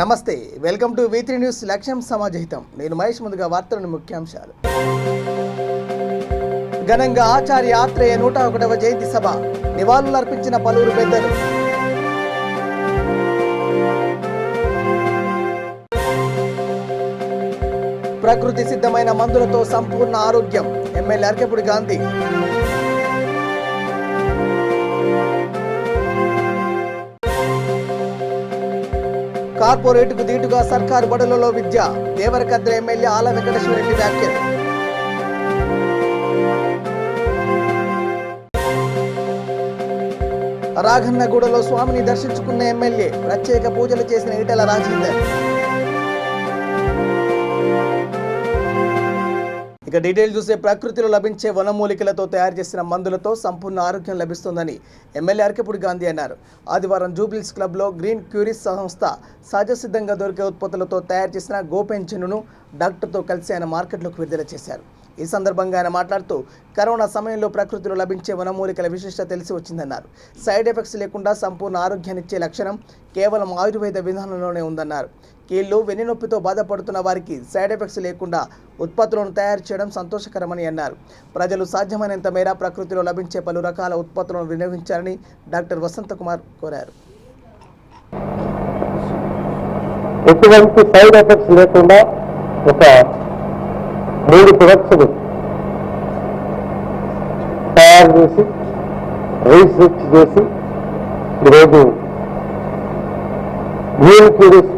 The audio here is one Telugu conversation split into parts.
నమస్తే, వెల్కమ్ టు V3 న్యూస్ లక్ష్యం సమాజహితం. నేను మహేష్. ముందుగా వార్తలను ముఖ్యాంశాలు. ఘనంగా ఆచార్య ఆత్రేయ 101వ జయంతి సభ, నివాళులర్పించిన పలువురు పెద్దలు. ప్రకృతి సిద్ధమైన మందులతో సంపూర్ణ ఆరోగ్యం, ఎమ్మెల్యే అర్కెపుడి గాంధీ. కార్పొరేట్కు దీటుగా సర్కారు బడులలో విద్య, దేవరకద్ర ఎమ్మెల్యే ఆల వెంకటేశ్వరరెడ్డి వ్యాఖ్యలు. రాఘన్నగూడలో స్వామిని దర్శించుకున్న ఎమ్మెల్యే, ప్రత్యేక పూజలు చేసిన ఈటెల రాజేందర్. ఇక డీటెయిల్ చూసే, ప్రకృతిలో లభించే వనమూలికలతో తయారు చేసిన మందులతో సంపూర్ణ ఆరోగ్యం లభిస్తుందని ఎమ్మెల్యే అర్కెపుడి గాంధీ అన్నారు. ఆదివారం జూబ్లీస్ క్లబ్లో గ్రీన్ క్యూరీస్ సంస్థ సహజసిద్ధంగా దొరికే ఉత్పత్తులతో తయారు చేసిన గోపెంచెన్ను డాక్టర్తో కలిసి ఆయన మార్కెట్లోకి విడుదల చేశారు. ఈ సందర్భంగా ఆయన మాట్లాడుతూ, కరోనా సమయంలో ప్రకృతిలో లభించే వనమూలికల విశిష్టత తెలిసి వచ్చిందన్నారు. సైడ్ ఎఫెక్ట్స్ లేకుండా సంపూర్ణ ఆరోగ్యాన్నిచ్చే లక్షణం కేవలం ఆయుర్వేద విధానంలోనే ఉందన్నారు. కీళ్లు, వెన్నునొప్పితో బాధపడుతున్న వారికి సైడ్ ఎఫెక్ట్స్ లేకుండా ఉత్పత్తులను తయారు చేయడం సంతోషకరమని అన్నారు. ప్రజలు సాధ్యమైనంత మేర ప్రకృతిలో లభించే పలు రకాల ఉత్పత్తులను వినియోగించాలని డాక్టర్ వసంత కుమార్ కోరారు. ఎటువంటి సైడ్ ఎఫెక్ట్స్ లేకుండా ఒక 3 ప్రొడక్ట్స్ తయారు చేసి రీసెర్చ్ చేసి ఈరోజు గ్రీన్ క్యూరీస్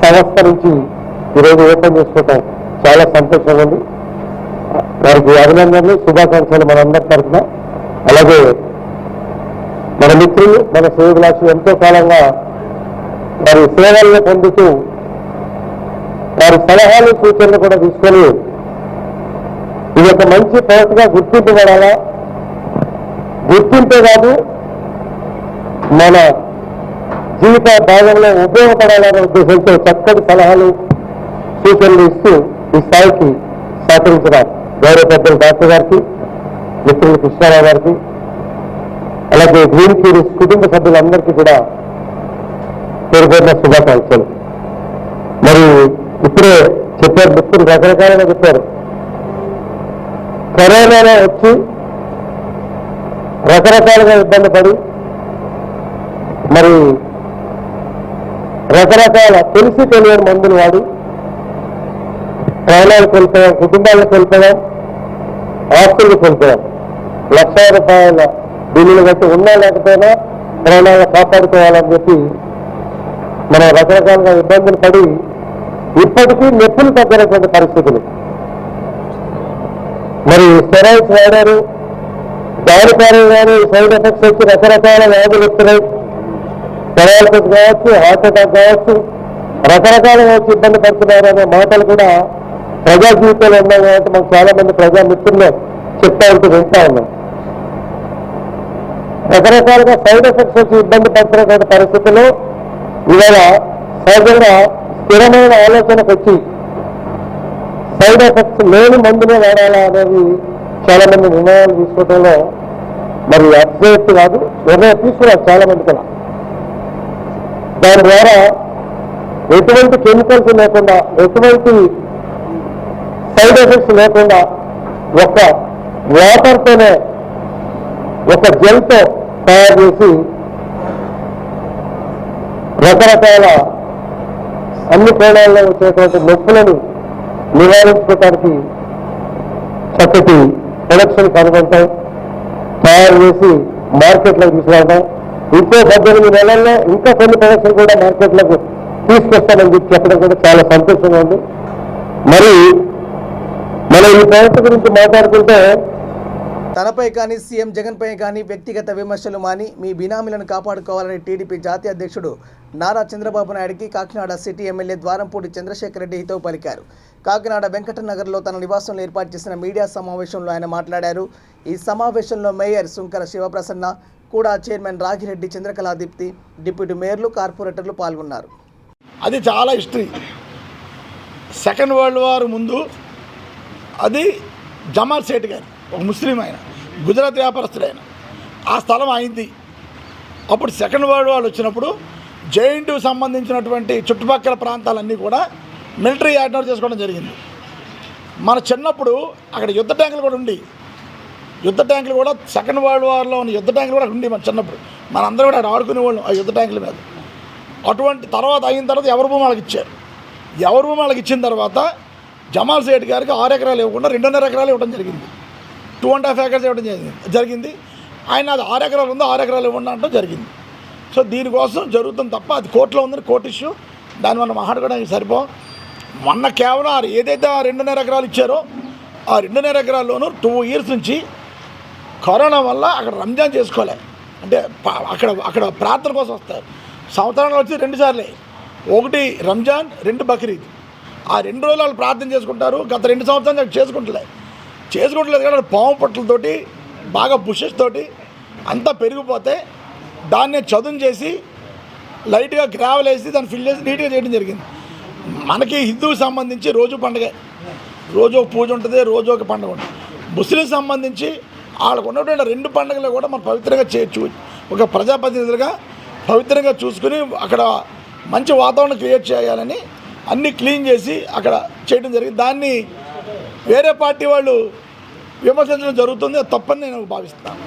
సంస్థ నుంచి ఈరోజు ఓపెన్ చేసుకోవటం చాలా సంతోషంగా ఉంది. వారికి అభినందనలు, శుభాకాంక్షలు మనందరి తరఫున. అలాగే మన మిత్రులు, మన శ్రేయోభిలాషులు ఎంతో కాలంగా వారి సేవలను పొందుతూ వారి సలహాలు, సూచనలు కూడా తీసుకొని ఇది ఒక మంచి ప్రొడక్ట్గా గుర్తింపబడాలా, గుర్తింపే కాదు మన జీవిత భాగంలో ఉపయోగపడాలనే ఉద్దేశంతో చక్కటి సలహాలు, సూచనలు ఇస్తూ ఈ స్థాయికి సహకరించిన గౌరవ పెద్దలు డాక్టర్ గారికి, మిత్రులు కృష్ణారావు గారికి, అలాగే గ్రీన్ క్యూరీస్ కుటుంబ సభ్యులందరికీ కూడా పేరుపేరున శుభాకాంక్షలు. మరి ఇప్పుడే చెప్పారు, మిత్రులు రకరకాలుగా చెప్పారు. కరోనాలో వచ్చి రకరకాలుగా ఇబ్బంది పడి మరి రకరకాల తెలిసి తెలియని మందులు వాడి ప్రాణాలు కోల్పోయాం, కుటుంబాలను కోల్పోయాం, ఆస్తులు కోల్పోయాం. లక్షల రూపాయల బిల్లులు కట్టి ఉన్నా లేకపోయినా ప్రాణాలను కాపాడుకోవాలని చెప్పి మనం రకరకాలుగా ఇబ్బందులు పడి ఇప్పటికీ నొప్పులు తగ్గినటువంటి పరిస్థితులు. మరి స్టెరాయిడ్స్ వాడారు, దాని కారణంగానే సైడ్ ఎఫెక్ట్స్ వచ్చి రకరకాల వ్యాధులు వస్తున్నాయి. పెరాలసిస్ కావచ్చు, హార్ట్ అటాక్ కావచ్చు, రకరకాలుగా వచ్చి ఇబ్బంది పడుతున్నారు అనే మాటలు కూడా ప్రజా జీవితంలో ఉన్నాయి. కాబట్టి మాకు చాలా మంది ప్రజా మిత్రులు చెప్తా ఉంటూ వింటా ఉన్నాం. రకరకాలుగా సైడ్ ఎఫెక్ట్స్ వచ్చి ఇబ్బంది పడుతున్నటువంటి పరిస్థితుల్లో ఇవాళ సహజంగా స్థిరమైన ఆలోచనకు వచ్చి సైడ్ ఎఫెక్ట్స్ లేని మందులే వాడాలా అనేది చాలా మంది నిర్ణయాలు తీసుకోవడంలో మరి అబ్జెక్ట్ కాదు, నిర్ణయం తీసుకున్నారు చాలా మంది కూడా. దాని ద్వారా ఎటువంటి కెమికల్స్ లేకుండా, ఎటువంటి సైడ్ ఎఫెక్ట్స్ లేకుండా ఒక వాటర్తోనే, ఒక జెల్తో తయారు చేసి రకరకాల అన్ని కోణాల్లో వచ్చేటువంటి నొప్పులను నివారించుకోవడానికి చక్కటి ప్రొడక్షన్ కనుగొంటాం, తయారు చేసి మార్కెట్లోకి తీసుకురావడం. ఇంకో 18 నెలల్లో ఇంకా కొన్ని ప్రొడక్షన్ కూడా మార్కెట్లోకి తీసుకొస్తామని చెప్పడం కూడా చాలా సంతోషంగా ఉంది. మరి మనం ఈ ప్రొడక్ట్ గురించి మాట్లాడుకుంటే, తనపై కానీ సీఎం జగన్పై కానీ వ్యక్తిగత విమర్శలు మాని మీ బినామీలను కాపాడుకోవాలని టీడీపీ జాతీయ అధ్యక్షుడు నారా చంద్రబాబు నాయుడికి కాకినాడ సిటీ ఎమ్మెల్యే ద్వారంపూడి చంద్రశేఖర్ రెడ్డి హితవు పలికారు. కాకినాడ వెంకటనగర్లో తన నివాసంలో ఏర్పాటు చేసిన మీడియా సమావేశంలో ఆయన మాట్లాడారు. ఈ సమావేశంలో మేయర్ సుంకర శివప్రసన్న, కూడా చైర్మన్ రాగిరెడ్డి, చంద్రకళాదీప్తి, డిప్యూటీ మేయర్లు, కార్పొరేటర్లు పాల్గొన్నారు. అది చాలా హిస్టరీ. సెకండ్ వరల్డ్ వార్ ముందు అది జమాల్ సేఠ్ గారు, ఒక ముస్లిం ఆయన, గుజరాత్ వ్యాపారస్తుడు ఆయన, ఆ స్థలం అయింది. అప్పుడు సెకండ్ వరల్డ్ వార్ వచ్చినప్పుడు జైంటు సంబంధించినటువంటి చుట్టుపక్కల ప్రాంతాలన్నీ కూడా మిలిటరీ హ్యాండ్ ఓవర్ చేసుకోవడం జరిగింది. మన చిన్నప్పుడు అక్కడ యుద్ధ ట్యాంకులు కూడా ఉండి, యుద్ధ ట్యాంకులు కూడా సెకండ్ వరల్డ్ వార్లో ఉన్న యుద్ధ ట్యాంకులు కూడా ఉండి మన చిన్నప్పుడు మనందరూ కూడా అక్కడ ఆడుకునేవాళ్ళం ఆ యుద్ధ ట్యాంకుల మీద. అటువంటి తర్వాత అయిన తర్వాత ఎవరి భూమి వాళ్ళకి ఇచ్చారు. ఎవరి భూమి వాళ్ళకి ఇచ్చిన తర్వాత జమాల్ సేఠ్ గారికి 6 ఎకరాలు ఇవ్వకుండా 2.5 ఎకరాలు ఇవ్వడం జరిగింది. 2.5 acres ఇవ్వడం జరిగింది. ఆయన అది 6 ఎకరాలు ఉందో 6 ఎకరాలు ఇవ్వండి అంటూ జరిగింది. సో దీనికోసం జరుగుతుంది తప్ప అది కోర్టులో ఉందని కోర్టు ఇష్యూ, దాన్ని మనం మాట్లాడుకోవడానికి సరిపోం. మొన్న కేవలం ఏదైతే ఆ 2.5 ఎకరాలు ఇచ్చారో ఆ 2.5 ఎకరాల్లోనూ 2 years నుంచి కరోనా వల్ల అక్కడ రంజాన్ చేసుకోలే. అంటే అక్కడ ప్రార్థన కోసం వస్తారు. సంవత్సరంలో వచ్చి 2 సార్లే, 1 రంజాన్, 2 బక్రీద్. ఆ 2 రోజులు వాళ్ళు ప్రార్థన చేసుకుంటారు. గత 2 సంవత్సరాలు చేసుకుంటలేదు కానీ పాము పట్లతోటి బాగా బుషెస్ తోటి అంతా పెరిగిపోతే దాన్నే చదును చేసి లైట్గా గ్రావెల్ వేసి దాన్ని ఫిల్ చేసి నీట్గా చేయడం జరిగింది. మనకి హిందువుకి సంబంధించి రోజు పండుగ, రోజు ఒక పూజ ఉంటుంది, రోజు ఒక పండుగ ఉంటుంది. ముస్లిం సంబంధించి వాళ్ళకు ఉన్నటువంటి 2 పండుగలు కూడా మనం పవిత్రంగా చేయొచ్చు. ఒక ప్రజాప్రతినిధులుగా పవిత్రంగా చూసుకుని అక్కడ మంచి వాతావరణం క్రియేట్ చేయాలని అన్నీ క్లీన్ చేసి అక్కడ చేయడం జరిగింది. దాన్ని వేరే పార్టీ వాళ్ళు విమర్శించడం జరుగుతుంది. అది తప్పని నేను భావిస్తున్నాను.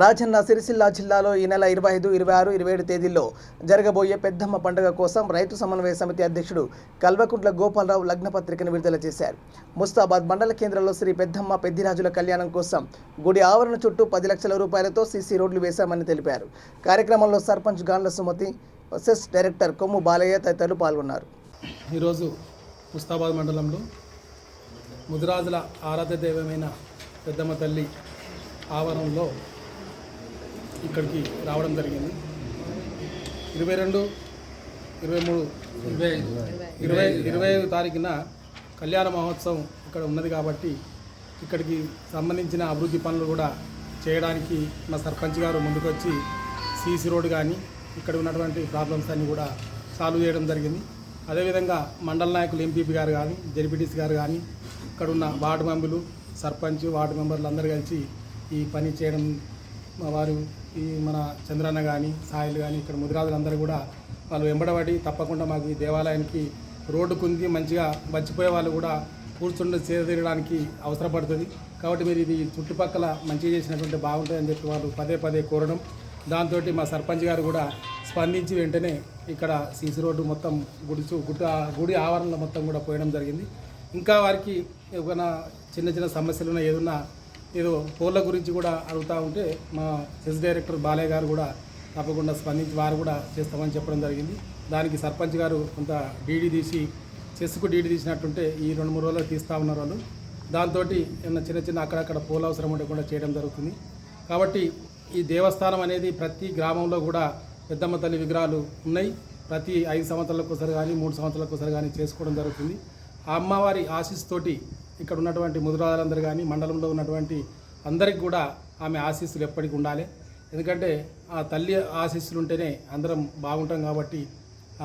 రాజన్న సిరిసిల్ల జిల్లాలో ఈ నెల 25, 26, 27 తేదీల్లో జరగబోయే పెద్దమ్మ పండుగ కోసం రైతు సమన్వయ సమితి అధ్యక్షుడు కల్వకుంట్ల గోపాలరావు లగ్నపత్రికను విడుదల చేశారు. ముస్తాబాద్ మండల కేంద్రంలో శ్రీ పెద్దమ్మ పెద్దిరాజుల కళ్యాణం కోసం గుడి ఆవరణ చుట్టూ 10 లక్షల రూపాయలతో సీసీ రోడ్లు వేశామని తెలిపారు. కార్యక్రమంలో సర్పంచ్ గాండ్ల సుమతి, సెస్ డైరెక్టర్ కొమ్ము బాలయ్య తదితరులు పాల్గొన్నారు. ఈరోజు ముస్తాబాద్ మండలంలో ముదిరాజుల ఆరాధ్య దైవమైన పెద్దమ్మ తల్లి ఆవరణలో ఇక్కడికి రావడం జరిగింది. 22, 23, 25 తారీఖున కళ్యాణ మహోత్సవం ఇక్కడ ఉన్నది కాబట్టి ఇక్కడికి సంబంధించిన అభివృద్ధి పనులు కూడా చేయడానికి మా సర్పంచ్ గారు ముందుకొచ్చి సీసీ రోడ్ కానీ ఇక్కడ ఉన్నటువంటి ప్రాబ్లమ్స్ అన్నీ కూడా సాల్వ్ చేయడం జరిగింది. అదేవిధంగా మండల నాయకులు ఎంపీపీ గారు కానీ జెడ్పీటీసీ గారు కానీ ఇక్కడ ఉన్న వార్డు మెంబర్లు, సర్పంచ్, వార్డు మెంబర్లు అందరూ కలిసి ఈ పని చేయడం, వారు ఈ మన చంద్రన్న కానీ సాయిలు కానీ ఇక్కడ ముదిరాజులందరూ కూడా వాళ్ళు వెంబడబడి తప్పకుండా మాకు ఈ దేవాలయానికి రోడ్డు కుంది మంచిగా మర్చిపోయే వాళ్ళు కూడా కూర్చుండి చేరదీయడానికి అవసరపడుతుంది కాబట్టి మీరు ఇది చుట్టుపక్కల మంచిగా చేసినటువంటి బాగుంటుందని చెప్పి వాళ్ళు పదే కోరడం, దాంతో మా సర్పంచ్ గారు కూడా స్పందించి వెంటనే ఇక్కడ సీసీ రోడ్డు మొత్తం గుడి ఆవరణలో మొత్తం కూడా పోయడం జరిగింది. ఇంకా వారికి ఏమైనా చిన్న సమస్యలు ఉన్నా ఏదో పోల్ల గురించి కూడా అడుగుతూ ఉంటే మా సెస్ డైరెక్టర్ బాలయ్య గారు కూడా తప్పకుండా స్పందించి వారు కూడా చేస్తామని చెప్పడం జరిగింది. దానికి సర్పంచ్ గారు కొంత డీడీ తీసి చెస్కు డీడీ తీసినట్టుంటే ఈ 2-3 రోజులు తీస్తూ ఉన్నారు వాళ్ళు. దాంతో ఏమన్నా చిన్న అక్కడక్కడ పోల్ అవసరం ఉంటే కూడా చేయడం జరుగుతుంది. కాబట్టి ఈ దేవస్థానం అనేది ప్రతి గ్రామంలో కూడా పెద్దమ్మ తల్లి విగ్రహాలు ఉన్నాయి. ప్రతి 5 సంవత్సరాలకు ఒకసారి కానీ 3 సంవత్సరాలకు ఒకసారి కానీ చేసుకోవడం జరుగుతుంది. ఆ అమ్మవారి ఆశీస్సుతోటి ఇక్కడ ఉన్నటువంటి ముదిరాజులందరూ కానీ మండలంలో ఉన్నటువంటి అందరికి కూడా ఆమె ఆశీస్సులు ఎప్పటికీ ఉండాలి. ఎందుకంటే ఆ తల్లి ఆశీస్సులు ఉంటేనే అందరం బాగుంటాం కాబట్టి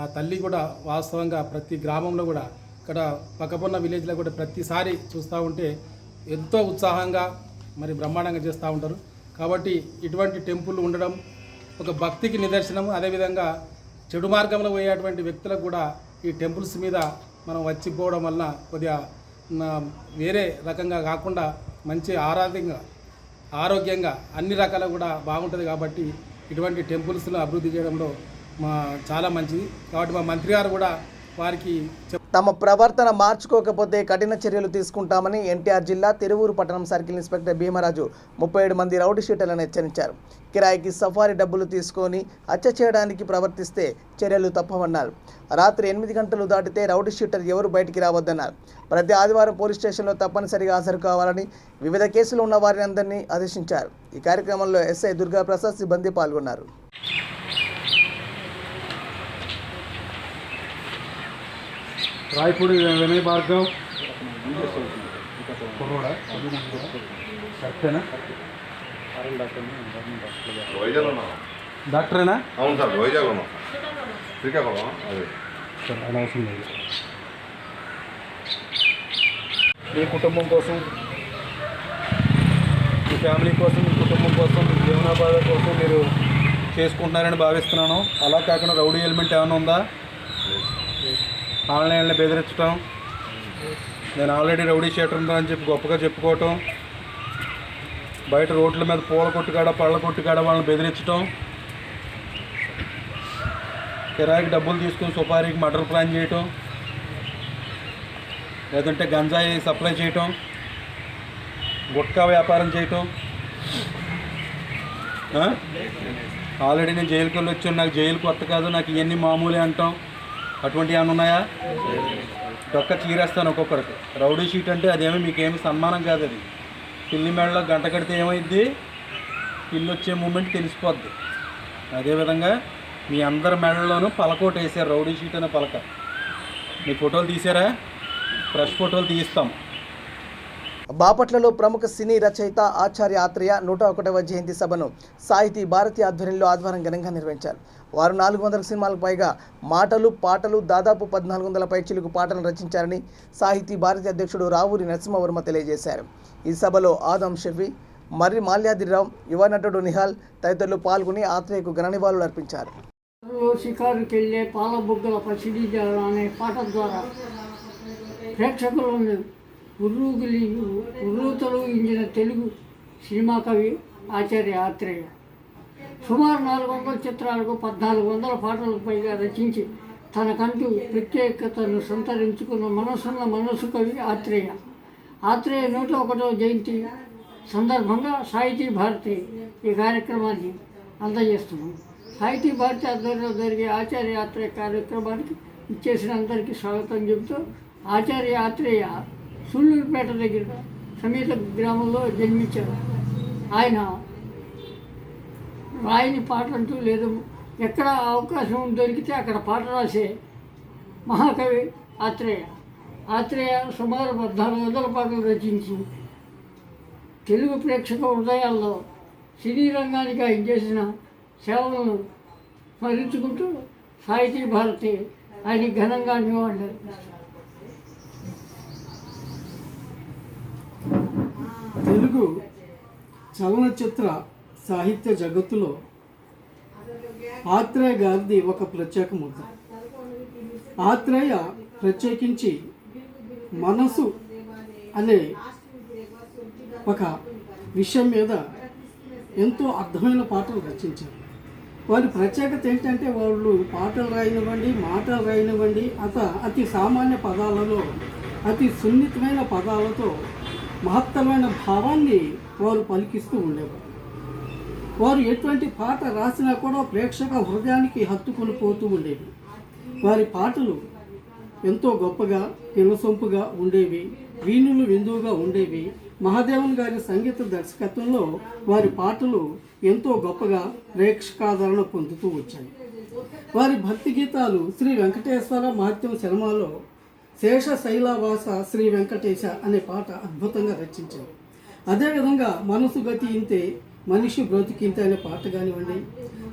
ఆ తల్లి కూడా వాస్తవంగా ప్రతి గ్రామంలో కూడా ఇక్కడ పక్కపన్న విలేజ్లో కూడా ప్రతిసారి చూస్తూ ఉంటే ఎంతో ఉత్సాహంగా మరి బ్రహ్మాండంగా చేస్తూ ఉంటారు. కాబట్టి ఇటువంటి టెంపుల్ ఉండడం ఒక భక్తికి నిదర్శనం. అదేవిధంగా చెడు మార్గంలో పోయేటువంటి వ్యక్తులకు కూడా ఈ టెంపుల్స్ మీద మనం వచ్చిపోవడం వలన కొద్దిగా వేరే రకంగా కాకుండా మంచి ఆరోగ్యంగా అన్ని రకాలు కూడా బాగుంటుంది. కాబట్టి ఇటువంటి టెంపుల్స్ను అభివృద్ధి చేయడంలో చాలా మంచిది. కాబట్టి మా మంత్రి గారు కూడా వారికి తమ ప్రవర్తన మార్చుకోకపోతే కఠిన చర్యలు తీసుకుంటామని ఎన్టీఆర్ జిల్లా తిరువూరు పట్టణం సర్కిల్ ఇన్స్పెక్టర్ భీమరాజు 37 మంది రౌడీ షీటర్లను హెచ్చరించారు. కిరాయికి సఫారీ డబ్బులు తీసుకొని హత్య చేయడానికి ప్రవర్తిస్తే చర్యలు తప్పవన్నారు. రాత్రి 8 గంటలు దాటితే రౌడీ షీటర్ ఎవరు బయటికి రావద్దన్నారు. ప్రతి ఆదివారం పోలీస్ స్టేషన్లో తప్పనిసరిగా హాజరు కావాలని వివిధ కేసులు ఉన్న వారిని అందరినీ ఆదేశించారు. ఈ కార్యక్రమంలో ఎస్ఐ దుర్గాప్రసాద్ సిబ్బంది పాల్గొన్నారు. రాయపూడి వినయ్ భార్గవ్ డాక్టరేనా? అవును సార్, వైజాగ్ ఉన్నాం. శ్రీకాకుళం. అదే సార్ అనవసరం లేదు. మీ కుటుంబం కోసం, మీ ఫ్యామిలీ కోసం, మీ కుటుంబం కోసం, మీ జీవనోపాధి కోసం మీరు చేసుకుంటున్నారని భావిస్తున్నాను. అలా కాకుండా రౌడీ ఎలిమెంట్ ఏమైనా ఉందా? ఆన్లైన్లో బెదిరించడం, నేను ఆల్రెడీ రౌడీ షీటర్ ఉందా అని చెప్పి గొప్పగా చెప్పుకోవటం, బయట రోడ్ల మీద పూల కొట్టుకాడ పళ్ళ కొట్టుకాడ వాళ్ళని బెదిరించడం, కిరాయికి డబ్బులు తీసుకుని సుపారీకి మర్డర్ ప్లాన్ చేయటం, లేదంటే గంజాయి సప్లై చేయటం, గుట్కా వ్యాపారం చేయటం. ఆల్రెడీ నేను జైలుకి వెళ్ళి వచ్చాను, నాకు జైలు కొత్త కాదు, నాకు ఇవన్నీ మామూలే అంటాం. అటువంటివి ఏమైనా ఉన్నాయా? డొక్క చీరేస్తాను ఒక్కొక్కరికి. రౌడీ షీట్ అంటే అదేమీ మీకేమి సన్మానం కాదు. అది పిల్లి మెడలో గంట కడితే ఏమైద్ది, పిల్లి వచ్చే మూమెంట్ తెలిసిపోద్ది. అదేవిధంగా మీ అందరి మెడల్లోనూ పలకోట వేసారు, రౌడీ షీట్ అనే పలక. మీ ఫోటోలు తీసారా? ఫ్రెష్ ఫోటోలు తీయిస్తాం. బాపట్లలో ప్రముఖ సినీ రచయిత ఆచార్య ఆత్రేయ 101వ జయంతి సభను సాహితీ భారతి ఆధ్వర్యంలో ఆదివారం ఘనంగా నిర్వహించారు. వారు 400 సినిమాలకు పైగా మాటలు పాటలు దాదాపు 1400 పైచిలుకు పాటలను రచించారని సాహితీ భారతి అధ్యక్షుడు రావూరి నరసింహవర్మ తెలియజేశారు. ఈ సభలో ఆదం షఫీ, మర్రి మాల్యాద్రిరావు, యువ నటుడు నిహాల్ తదితరులు పాల్గొని ఆత్రేయకు ఘన నివాళులు అర్పించారు. షికారుకెళ్ళే పాలబుగ్గల పసిడి అనే పాట ద్వారా ప్రేక్షకులను ఉర్రూతలూగించిన తెలుగు సినిమా కవి ఆచార్య ఆత్రేయ సుమారు 400 చిత్రాలకు 1400 పాటలకు పైగా రచించి తనకంటూ ప్రత్యేకతను సంతరించుకున్న మనసున్న మనసు కవి ఆత్రేయ. ఆత్రేయ 101వ జయంతి సందర్భంగా సాహితీ భారతి ఈ కార్యక్రమాన్ని అందజేస్తున్నాం. సాహితీ భారతి ఆధ్వర్యంలో జరిగే ఆచార్య ఆత్రేయ కార్యక్రమానికి ఇచ్చేసిన అందరికీ స్వాగతం చెబుతూ, ఆచార్య ఆత్రేయ సూళ్ళూరుపేట దగ్గర సమీత గ్రామంలో జన్మించారు. ఆయన రాయని పాట అంటూ లేదు, ఎక్కడ అవకాశం దొరికితే అక్కడ పాట రాసే మహాకవి ఆత్రేయ. ఆత్రేయ సుమారు 1400 పాటలు రచించి తెలుగు ప్రేక్షక హృదయాల్లో సినీ రంగానికి ఆయన చేసిన సేవలను స్మరించుకుంటూ సాహితీ భారతి ఆయన ఘనంగా నివాళులు. తెలుగు చలనచిత్ర సాహిత్య జగత్తులో ఆత్రేయ గారిది ఒక ప్రత్యేక ముద్ర. ఆత్రేయ ప్రత్యేకించి మనసు అనే ఒక విషయం మీద ఎంతో అర్థమైన పాటలు రచించారు. వారి ప్రత్యేకత ఏంటంటే వాళ్ళు పాటలు రాయనివ్వండి, మాటలు రాయనివ్వండి, అతి సామాన్య పదాలలో అతి సున్నితమైన పదాలతో మహత్తరమైన భావాన్ని వారు పలికిస్తూ ఉండేవారు. వారు ఎటువంటి పాట రాసినా కూడా ప్రేక్షక హృదయానికి హత్తుకొని పోతూ ఉండేవి. వారి పాటలు ఎంతో గొప్పగా వినసొంపుగా ఉండేవి, వీణులు విందువుగా ఉండేవి. మహాదేవన్ గారి సంగీత దర్శకత్వంలో వారి పాటలు ఎంతో గొప్పగా ప్రేక్షకాదరణ పొందుతూ వచ్చాయి. వారి భక్తి గీతాలు శ్రీ వెంకటేశ్వర మహత్యం సినిమాలో శేషశైలవాస శ్రీ వెంకటేశ అనే పాట అద్భుతంగా రచించారు. అదేవిధంగా మనసు గతి ఇంతే మనిషి బ్రతికింతే అనే పాట కానివ్వండి,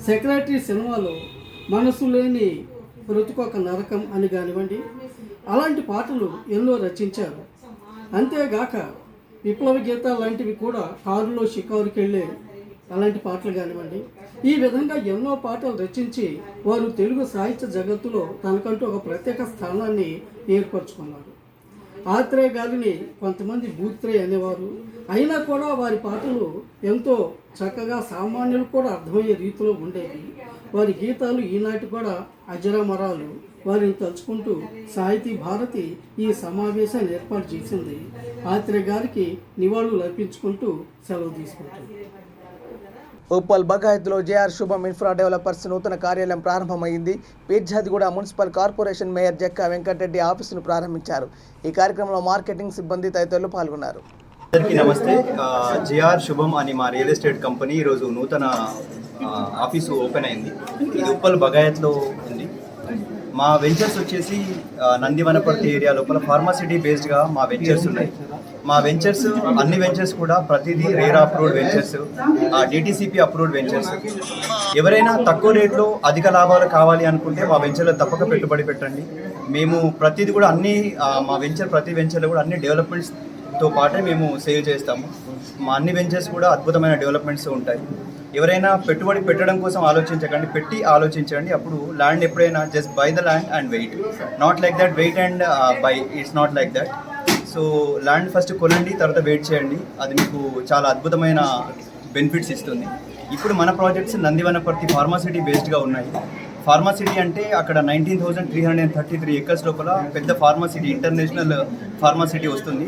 సెక్రటరీ సినిమాలో మనసు లేని బ్రతుకొక నరకం అని కానివ్వండి, అలాంటి పాటలు ఎన్నో రచించారు. అంతేగాక విప్లవ గీతాలు లాంటివి కూడా కారులో షికారుకి వెళ్ళే అలాంటి పాటలు కానివ్వండి, ఈ విధంగా ఎన్నో పాటలు రచించి వారు తెలుగు సాహిత్య జగత్తులో తనకంటూ ఒక ప్రత్యేక స్థానాన్ని ఏర్పరచుకున్నారు. ఆత్రేయ గారిని కొంతమంది బూత్రే అనేవారు. అయినా కూడా వారి పాటలు ఎంతో చక్కగా సామాన్యులు కూడా అర్థమయ్యే రీతిలో ఉండేవి. వారి గీతాలు ఈనాటి కూడా అజరామరాలు. వారిని తలుచుకుంటూ సాహితీ భారతి ఈ సమావేశాన్ని ఏర్పాటు చేసింది. ఆత్రేయ గారికి నివాళులు అర్పించుకుంటూ సెలవు తీసుకుంటారు. ఉప్పల్ బగాయత్లో జేఆర్ శుభం ఇన్ఫ్రా డెవలపర్స్ నూతన కార్యాలయం ప్రారంభమైంది. Peerzadiguda municipal corporation mayor Jakka Venkatreddy ఆఫీసును ప్రారంభించారు. ఈ కార్యక్రమంలో మార్కెటింగ్ సిబ్బంది తదితరులు పాల్గొన్నారు. అందరికీ నమస్తే. జేఆర్ శుభం అని మా రియల్ ఎస్టేట్ కంపెనీ ఈరోజు నూతన ఆఫీసు ఓపెన్ అయింది. ఇది ఉప్పల్ బగాయత్లో ఉంది. మా వెంచర్స్ వచ్చేసి నందివనపర్తి ఏరియా లోపల ఫార్మాసిటీ బేస్డ్గా మా వెంచర్స్ ఉన్నాయి. మా వెంచర్స్ అన్ని వెంచర్స్ కూడా ప్రతిదీ RERA approved ventures, DTCP approved ventures. ఎవరైనా తక్కువ రేట్లో అధిక లాభాలు కావాలి అనుకుంటే మా వెంచర్లో తప్పక పెట్టుబడి పెట్టండి. మేము ప్రతిదీ కూడా అన్ని మా ప్రతి వెంచర్లో కూడా అన్ని డెవలప్మెంట్స్తో పాటే మేము సేల్ చేస్తాము. మా అన్ని వెంచర్స్ కూడా అద్భుతమైన డెవలప్మెంట్స్ ఉంటాయి. ఎవరైనా పెట్టుబడి పెట్టడం కోసం ఆలోచించకండి, పెట్టి ఆలోచించండి. అప్పుడు ల్యాండ్ ఎప్పుడైనా just buy the land and wait, not like that wait and buy, it's not like that. So land first కొనండి, తర్వాత వెయిట్ చేయండి. అది మీకు చాలా అద్భుతమైన బెనిఫిట్స్ ఇస్తుంది. ఇప్పుడు మన ప్రాజెక్ట్స్ నందివనపర్తి ఫార్మాసిటీ బేస్డ్గా ఉన్నాయి. ఫార్మాసిటీ అంటే అక్కడ 19,333 ఎకర్స్ లోపల పెద్ద ఫార్మాసిటీ, ఇంటర్నేషనల్ ఫార్మాసిటీ వస్తుంది.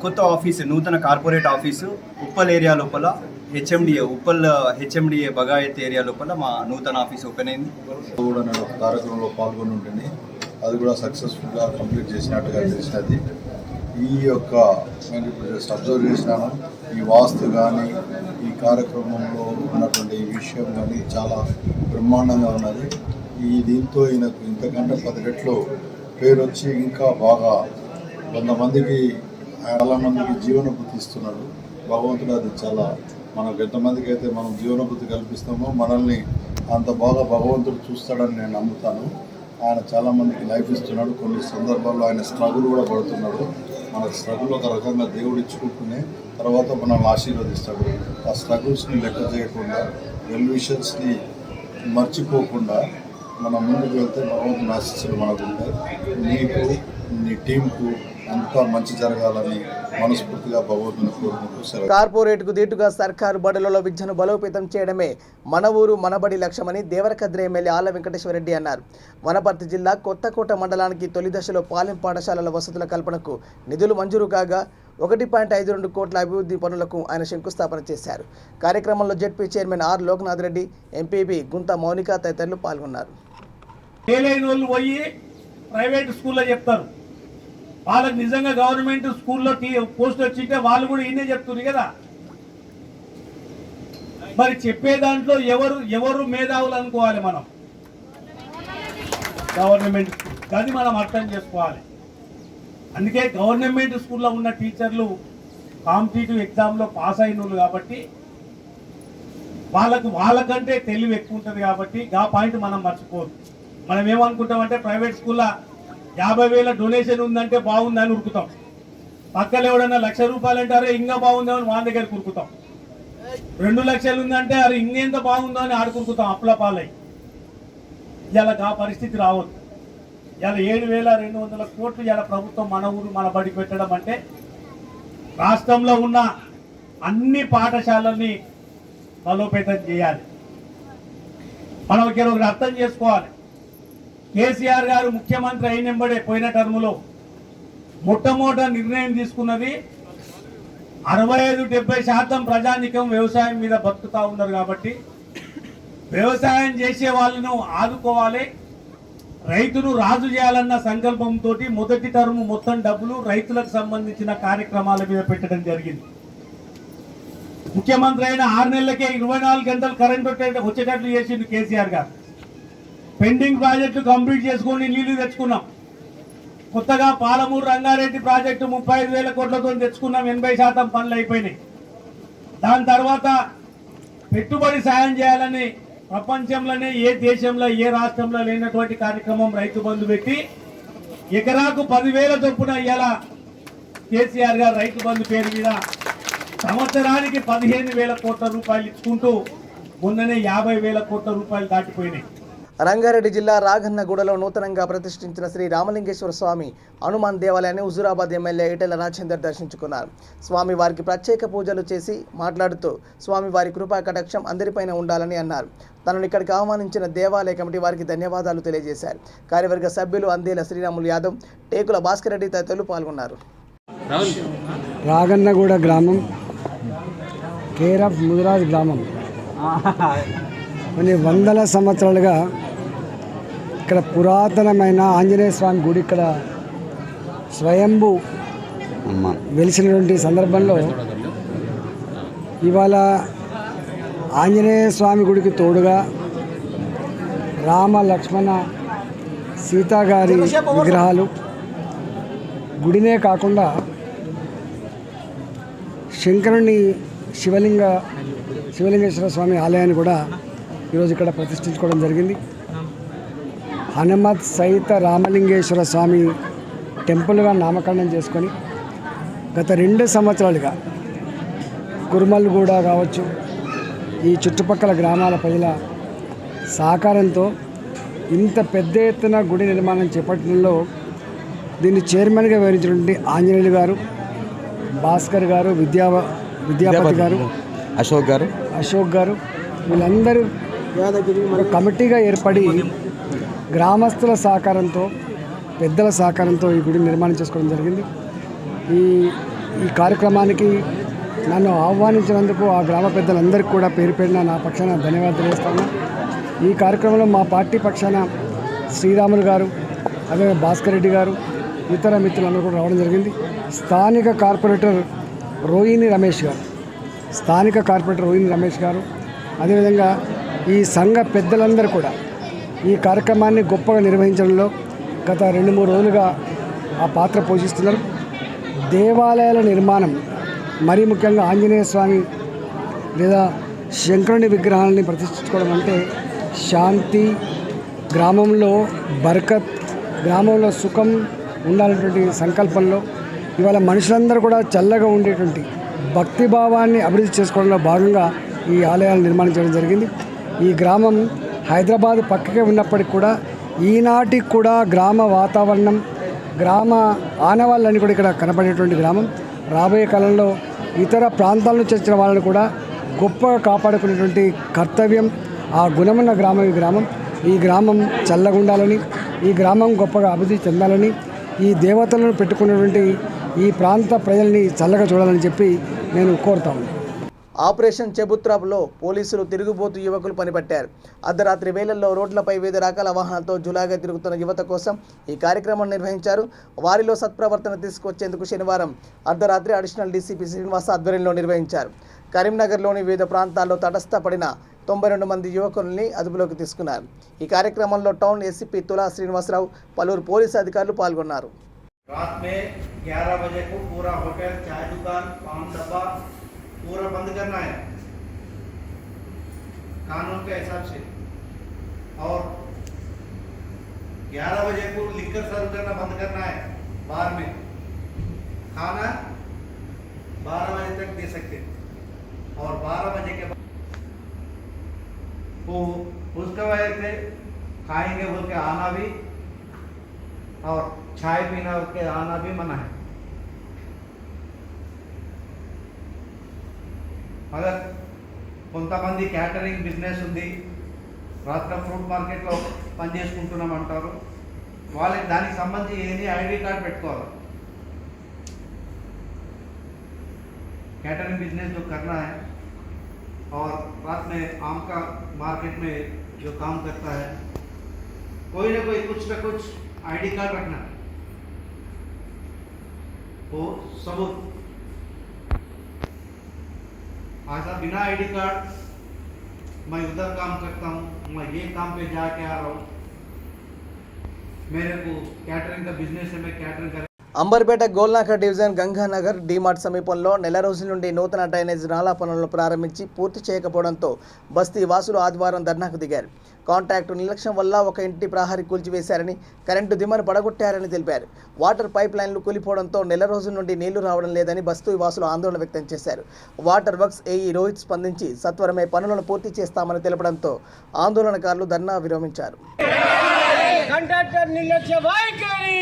కొత్త ఆఫీసు, నూతన కార్పొరేట్ ఆఫీసు ఉప్పల్ ఏరియా లోపల HMDA, Uppal HMDA Bagayat area లోపల మా నూతన ఆఫీస్ ఓపెన్ అయింది. కూడా నేను ఒక కార్యక్రమంలో పాల్గొని ఉంటుంది, అది కూడా సక్సెస్ఫుల్గా కంప్లీట్ చేసినట్టుగా తెలిసినది. ఈ యొక్క నేను ఇప్పుడు జస్ట్ అబ్జర్వ్ చేసినాను, ఈ వాస్తు కానీ ఈ కార్యక్రమంలో ఉన్నటువంటి ఈ విషయం కానీ చాలా బ్రహ్మాండంగా ఉన్నది. దీంతో ఈయనకు ఇంతకంటే 10 రెట్లు పేరు వచ్చి ఇంకా బాగా కొంతమందికి, చాలామందికి జీవనభృతి ఇస్తున్నాడు భగవంతుడు. అది చాలా, మనకు ఎంతమందికి అయితే మనం జీవనభృతి కల్పిస్తామో మనల్ని అంత బాగా భగవంతుడు చూస్తాడని నేను నమ్ముతాను. ఆయన చాలామందికి లైఫ్ ఇస్తున్నాడు. కొన్ని సందర్భాల్లో ఆయన స్ట్రగుల్ కూడా పడుతున్నాడు. మన స్ట్రగుల్ ఒక రకంగా దేవుడు ఇచ్చుకుంటూనే తర్వాత మనల్ని ఆశీర్వదిస్తాడు. ఆ స్ట్రగుల్స్ని లెక్క చేయకుండా, వెల్ విషన్స్ని మర్చిపోకుండా మనం ముందుకు వెళ్తే భగవంతుని ఆశీస్సులు మనకు ఉంటాయి. నీకు, నీ టీంకు అంతా మంచి జరగాలని మనస్ఫూర్తిగా భగవంతుని కోరుకుంటూ కార్పొరేట్కు దీటుగా సర్కారు బడులలో విద్యను బలోపేతం చేయడమే మన ఊరు మనబడి లక్ష్యమని దేవరకద్రి ఎమ్మెల్యే ఆళ్ల వెంకటేశ్వరరెడ్డి అన్నారు. వనపర్తి జిల్లా కొత్తకోట మండలానికి తొలి దశలో పాలెం పాఠశాలల వసతుల కల్పనకు నిధులు మంజూరు కాగా 1.52 కోట్ల అభివృద్ధి పనులకు ఆయన శంకుస్థాపన చేశారు. కార్యక్రమంలో ZP chairman R Loknath Reddy, MPP Gunta Mounika తదితరులు పాల్గొన్నారు. పోయి ప్రైవేట్ స్కూల్లో చెప్తారు, వాళ్ళకి నిజంగా గవర్నమెంట్ స్కూల్లో పోస్ట్ వచ్చింటే వాళ్ళు కూడా ఈయనే చెప్తుంది కదా. మరి చెప్పే దాంట్లో ఎవరు మేధావులు అనుకోవాలి మనం, గవర్నమెంట్ కానీ మనం అర్థం చేసుకోవాలి. అందుకే గవర్నమెంట్ స్కూల్లో ఉన్న టీచర్లు కాంపిటేటివ్ ఎగ్జామ్లో పాస్ అయిన వాళ్ళు కాబట్టి వాళ్ళకంటే తెలివి ఎక్కువ ఉంటుంది కాబట్టి ఆ పాయింట్ మనం మర్చిపోదు. మనం ఏమనుకుంటామంటే ప్రైవేట్ స్కూల్లో 50,000 డొనేషన్ ఉందంటే బాగుందని ఉరుకుతాం, పక్కన ఎవడన్నా ₹1,00,000 అంటారే ఇంకా బాగుందని వాళ్ళ దగ్గర కురుకుతాం, 2 లక్షలు ఉందంటే అరే ఇంకెంత బాగుందో అని ఆడుకురుకుతాం అప్పుల పాలై. ఇలా ఆ పరిస్థితి రావద్దు. ఇలా 7,200 కోట్లు ఇలా ప్రభుత్వం మన ఊరు మన బడి పెట్టడం అంటే రాష్ట్రంలో ఉన్న అన్ని పాఠశాలల్ని బలోపేతం చేయాలి. మనం ఒకటి అర్థం చేసుకోవాలి. కేసీఆర్ గారు ముఖ్యమంత్రి అయినంబడే పోయిన టర్ములో మొట్టమొదటి నిర్ణయం తీసుకున్నది 65-70% ప్రజానికం వ్యవసాయం మీద బతుకుతా ఉన్నారు కాబట్టి వ్యవసాయం చేసే వాళ్ళను ఆదుకోవాలి, రైతును రాజు చేయాలన్న సంకల్పంతో మొదటి టర్ము మొత్తం డబ్బులు రైతులకు సంబంధించిన కార్యక్రమాల మీద పెట్టడం జరిగింది. ముఖ్యమంత్రి అయిన 6 నెలలకే 24 గంటలు కరెంట్ వచ్చేటట్లు చేసిండు కేసీఆర్ గారు. పెండింగ్ ప్రాజెక్టు కంప్లీట్ చేసుకొని నీళ్లు తెచ్చుకున్నాం. కొత్తగా పాలమూరు రంగారెడ్డి ప్రాజెక్టు 35,000 కోట్లతో తెచ్చుకున్నాం, 80% పనులు అయిపోయినాయి. దాని తర్వాత పెట్టుబడి సాయం చేయాలని ప్రపంచంలోనే ఏ దేశంలో ఏ రాష్ట్రంలో లేనటువంటి కార్యక్రమం రైతు బంధు పెట్టి ఎకరాకు 10,000 చొప్పున ఇవాళ కేసీఆర్ గారు రైతు బంధు పేరు మీద సంవత్సరానికి 15,000 కోట్ల రూపాయలు ఇచ్చుకుంటూ మొన్ననే 50,000 కోట్ల రూపాయలు దాటిపోయినాయి. రంగారెడ్డి జిల్లా రాఘన్నగూడలో నూతనంగా ప్రతిష్ఠించిన శ్రీ రామలింగేశ్వర స్వామి హనుమాన్ దేవాలయాన్ని హుజూరాబాద్ ఎమ్మెల్యే ఈటెల రాజేందర్ దర్శించుకున్నారు. స్వామి వారికి ప్రత్యేక పూజలు చేసి మాట్లాడుతూ స్వామివారి కృపా కటాక్షం అందరిపైన ఉండాలని అన్నారు. తనను ఇక్కడికి ఆహ్వానించిన దేవాలయ కమిటీ వారికి ధన్యవాదాలు తెలియజేశారు. కార్యవర్గ సభ్యులు అందేల శ్రీరాములు యాదవ్, టేకుల భాస్కర్ రెడ్డి తదితరులు పాల్గొన్నారు. రాఘన్నగూడ గ్రామం కేర్ ఆఫ్ ముదిరాజ్ గ్రామం కొన్ని వందల సంవత్సరాలుగా ఇక్కడ పురాతనమైన ఆంజనేయ స్వామి గుడి ఇక్కడ స్వయంభూ వెలిసినటువంటి సందర్భంలో ఇవాళ ఆంజనేయ స్వామి గుడికి తోడుగా రామ లక్ష్మణ సీతా గారి విగ్రహాలు, గుడినే కాకుండా శంకరుని శివలింగేశ్వర స్వామి ఆలయాన్ని కూడా ఈరోజు ఇక్కడ ప్రతిష్ఠించుకోవడం జరిగింది. హనుమత్ సహిత రామలింగేశ్వర స్వామి టెంపుల్గా నామకరణం చేసుకొని గత 2 సంవత్సరాలుగా కురుమల్గూడ కావచ్చు, ఈ చుట్టుపక్కల గ్రామాల ప్రజల సహకారంతో ఇంత పెద్ద ఎత్తున గుడి నిర్మాణం చేపట్టడంలో దీన్ని చైర్మన్గా వివరించినటువంటి ఆంజనేయులు గారు, భాస్కర్ గారు, విద్యాపతి గారు, అశోక్ గారు వీళ్ళందరూ ఒక కమిటీగా ఏర్పడి గ్రామస్తుల సహకారంతో, పెద్దల సహకారంతో ఈ గుడి నిర్మాణం చేసుకోవడం జరిగింది. ఈ కార్యక్రమానికి నన్ను ఆహ్వానించినందుకు ఆ గ్రామ పెద్దలందరికీ కూడా పేరు పేరున నా పక్షాన ధన్యవాదాలు తెలియజేస్తాను. ఈ కార్యక్రమంలో మా పార్టీ పక్షాన శ్రీరాములు గారు, అదే భాస్కర్ రెడ్డి గారు, ఇతర మిత్రులందరూ కూడా రావడం జరిగింది. స్థానిక కార్పొరేటర్ రోహిణి రమేష్ గారు, అదేవిధంగా ఈ సంఘ పెద్దలందరూ కూడా ఈ కార్యక్రమాన్ని గొప్పగా నిర్వహించడంలో గత 2-3 రోజులుగా ఆ పాత్ర పోషిస్తున్నారు. దేవాలయాల నిర్మాణం, మరీ ముఖ్యంగా ఆంజనేయ స్వామి లేదా శంకరుని విగ్రహాలని ప్రతిష్ఠించుకోవడం అంటే శాంతి, గ్రామంలో బర్కత్, గ్రామంలో సుఖం ఉండాలనేటువంటి సంకల్పంలో ఇవాళ మనుషులందరూ కూడా చల్లగా ఉండేటువంటి భక్తిభావాన్ని అభివృద్ధి చేసుకోవడంలో భాగంగా ఈ ఆలయాలు నిర్మాణం చేయడం జరిగింది. ఈ గ్రామం హైదరాబాద్ పక్కకే ఉన్నప్పటికీ కూడా ఈనాటికి కూడా గ్రామ వాతావరణం, గ్రామ ఆనవాళ్ళని కూడా ఇక్కడ కనపడేటువంటి గ్రామం. రాబోయే కాలంలో ఇతర ప్రాంతాల నుంచి వచ్చిన వాళ్ళని కూడా గొప్పగా కాపాడుకునేటువంటి కర్తవ్యం, ఆ గుణమున్న గ్రామం ఈ గ్రామం. ఈ గ్రామం చల్లగా ఉండాలని, ఈ గ్రామం గొప్పగా అభివృద్ధి చెందాలని, ఈ దేవతలను పెట్టుకున్నటువంటి ఈ ప్రాంత ప్రజల్ని చల్లగా చూడాలని చెప్పి నేను కోరుతాను. ఆపరేషన్ చెబుత్రాబ్లో పోలీసులు తిరుగుబోతు యువకులు పనిపట్టారు. అర్ధరాత్రి వేళల్లో రోడ్లపై వివిధ రకాల వాహనాలతో జులాగా తిరుగుతున్న యువత కోసం ఈ కార్యక్రమం నిర్వహించారు. వారిలో సత్ప్రవర్తన తీసుకొచ్చేందుకు శనివారం అర్ధరాత్రి అడిషనల్ డీసీపీ శ్రీనివాస ఆధ్వర్యంలో నిర్వహించారు. కరీంనగర్లోని వివిధ ప్రాంతాల్లో తటస్థపడిన 92 మంది యువకుల్ని అదుపులోకి తీసుకున్నారు. ఈ కార్యక్రమంలో టౌన్ ఏసీపీ తులా శ్రీనివాసరావు, పలువురు పోలీసు అధికారులు పాల్గొన్నారు. रात में 11 बजे को पूरा होटल, चाय दुकान, पान डब्बा पूरा बंद करना है कानून के हिसाब से, और 11 बजे को लिकर सर्व करना बंद करना है. बार में खाना 12 बजे तक दे सकते, और 12 बजे के बाद वो उसके वजह से खाएंगे बोल के आना भी और चाय पीना के आना भी मना है. अगर కొంతమంది క్యాటరింగ్ బిజినెస్ ఉంది, రాత్రి ఫ్రూట్ మార్కెట్లో పని చేసుకుంటున్నాం అంటారు, వాళ్ళకి దానికి సంబంధించి ఏది ఐడి కార్డ్ పెట్టుకోవాలి. कैटरिंग बिजनेस जो करना है और रात में आम का मार्केट में जो काम करता है, कोई ना कोई कुछ ना कुछ आईडी कार्ड रखना, वो सबूत. ऐसा बिना आईडी कार्ड मैं उधर काम करता हूँ, मैं ये काम पे जाके आ रहा हूँ, मेरे को कैटरिंग का बिजनेस है, मैं कैटरिंग कर. అంబర్పేట గోల్నాక డివిజన్ గంగానగర్ డీమార్ట్ సమీపంలో నెల రోజుల నుండి నూతన డ్రైనేజ్ నాలా పనులను ప్రారంభించి పూర్తి చేయకపోవడంతో బస్తీ వాసులు ఆదివారం ధర్నాకు దిగారు. కాంట్రాక్టు నిర్లక్ష్యం వల్ల ఒక ఇంటి ప్రహరీ కూల్చివేశారని, కరెంటు దిమ్మను పడగొట్టారని తెలిపారు. వాటర్ పైప్ లైన్లు కూలిపోవడంతో నెల రోజుల నుండి నీళ్లు రావడం లేదని బస్తీ వాసులు ఆందోళన వ్యక్తం చేశారు. వాటర్ వర్క్స్ ఏఈ రోహిత్ స్పందించి సత్వరమే పనులను పూర్తి చేస్తామని తెలపడంతో ఆందోళనకారులు ధర్నా విరమించారు. కంట్రాక్టర్ నిర్లక్ష్య వైఖరి,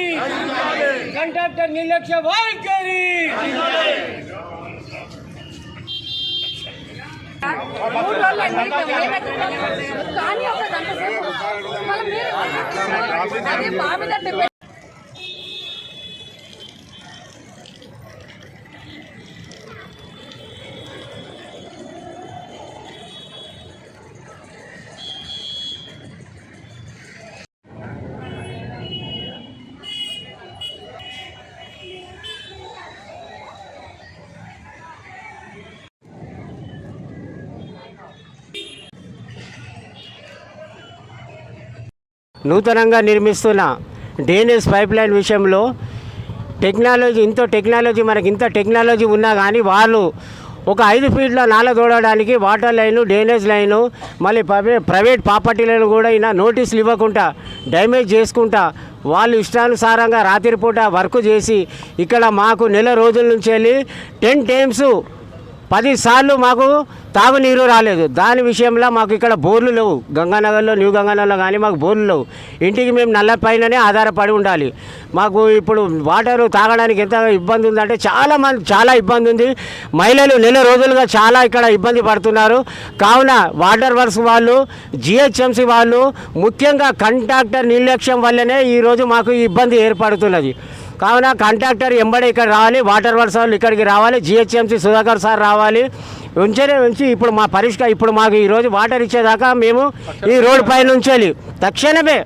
కంట్రాక్టర్ నిర్లక్ష్య వైఖరి. నూతనంగా నిర్మిస్తున్న డ్రైనేజ్ పైప్ లైన్ విషయంలో మనకి ఇంత టెక్నాలజీ ఉన్నా కానీ వాళ్ళు ఒక 5 ఫీట్ల నాల తోడడానికి వాటర్ లైను, డ్రైనేజ్ లైను, మళ్ళీ ప్రైవేట్ ప్రాపర్టీలను కూడా ఈయన నోటీసులు ఇవ్వకుండా డ్యామేజ్ చేసుకుంటా వాళ్ళు ఇష్టానుసారంగా రాత్రిపూట వర్క్ చేసి ఇక్కడ మాకు నెల రోజుల నుంచి వెళ్ళి 10 టైమ్స్ 10 సార్లు మాకు తాగునీరు రాలేదు. దాని విషయంలో మాకు ఇక్కడ బోర్లు లేవు. గంగానగర్లో, న్యూ గంగానగర్లో కానీ మాకు బోర్లు లేవు. ఇంటికి మేము నల్ల పైననే ఆధారపడి ఉండాలి. మాకు ఇప్పుడు వాటర్ తాగడానికి ఎంత ఇబ్బంది ఉందంటే చాలా ఇబ్బంది ఉంది. మహిళలు నెల రోజులుగా చాలా ఇక్కడ ఇబ్బంది పడుతున్నారు. కావున వాటర్ వర్క్స్ వాళ్ళు, జిహెచ్ఎంసీ వాళ్ళు, ముఖ్యంగా కాంట్రాక్టర్ నిర్లక్ష్యం వల్లనే ఈరోజు మాకు ఈ ఇబ్బంది ఏర్పడుతున్నది. కావున కాంట్రాక్టర్ ఎంబడే ఇక్కడ రావాలి, వాటర్ వర్క్స్ వాళ్ళు ఇక్కడికి రావాలి, జిహెచ్ఎంసీ సుధాకర్ సార్ రావాలి. ఉంచి ఇప్పుడు మా ఇప్పుడు మాకు ఈరోజు వాటర్ ఇచ్చేదాకా మేము ఈ రోడ్డు పై నుంచి తక్షణమే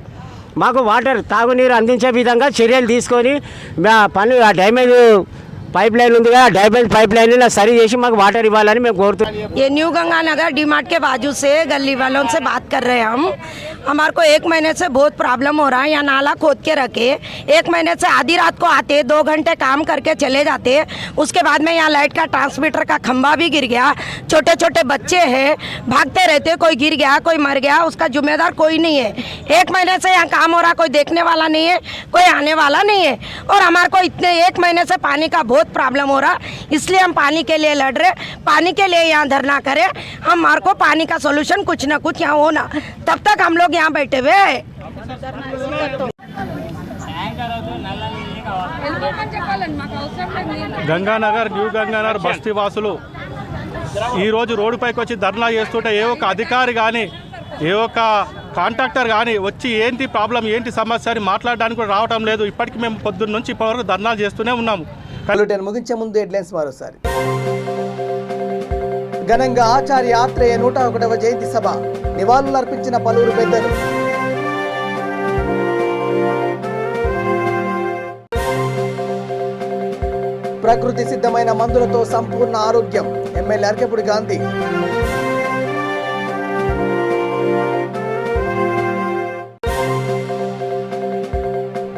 మాకు వాటర్ తాగునీరు అందించే విధంగా చర్యలు తీసుకొని ఆ damage pipe line damage pipe line सरी वाटर इवानी मैं कोरते। ये न्यू गंगानगर डीमार्ट के बाजू से गली वालों से बात कर रहे हैं हम। हमारे को 1 महीने से बहुत प्रॉब्लम हो रहा है। यहाँ नाला खोद के रखे 1 महीने से आधी रात को आते 2 घंटे काम करके चले जाते। उसके बाद में यहाँ लाइट का ट्रांसमीटर का खंभा भी गिर गया। छोटे छोटे बच्चे हैं, भागते रहते, कोई गिर गया, कोई मर गया, उसका जिम्मेदार कोई नहीं है। 1 महीने से यहाँ काम हो रहा, कोई देखने वाला नहीं है, कोई आने वाला नहीं है। और हमारे को इतने 1 महीने से पानी का बहुत प्रॉब्लम हो रहा, इसलिए हम पानी के लिए लड़ रहे, पानी के लिए यहाँ धरना करें। हमारे को पानी का सोल्यूशन कुछ ना कुछ यहाँ होना, तब तक हम लोग यहाँ बैठे हुए हैं। గంగానగర్ న్యూ గంగానగర్ బస్తీ వాసులు ఈరోజు రోడ్డుపైకి వచ్చి ధర్నా చేస్తుంటే ఏ ఒక్క అధికారి కానీ ఏ ఒక్క కాంట్రాక్టర్ కానీ వచ్చి ఏంటి ప్రాబ్లం ఏంటి సమస్య అని మాట్లాడడానికి కూడా రావటం లేదు. ఇప్పటికీ మేము పొద్దున్న నుంచి ఇప్పటివరకు ధర్నాలు చేస్తూనే ఉన్నాము. ముగించే ముందు హెడ్లైన్స్ మరోసారి. ఘనంగా ఆచార్య ఆత్రేయ 101వ జయంతి సభ, నివాళులర్పించిన పలువురు పెద్దలు. ప్రకృతి సిద్ధమైన మందులతో సంపూర్ణ ఆరోగ్యం, ఎమ్మెల్యే అర్కెపుడి గాంధీ.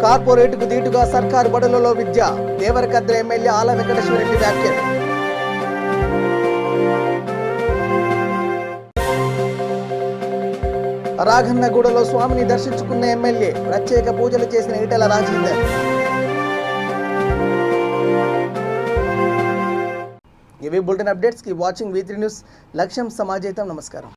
కార్పొరేట్కు దీటుగా సర్కారు బడులలో విద్య, దేవరకద్ర ఎమ్మెల్యే ఆల వెంకటేశ్వరరెడ్డి వ్యాఖ్యలు. రాఘన్నగూడలో స్వామిని దర్శించుకున్న ఎమ్మెల్యే, ప్రత్యేక పూజలు చేసిన ఈటెల రాజేందర్. ఇవి bulletin updates. Keep watching V3 news. లక్ష్యం సమాజేతం. నమస్కారం.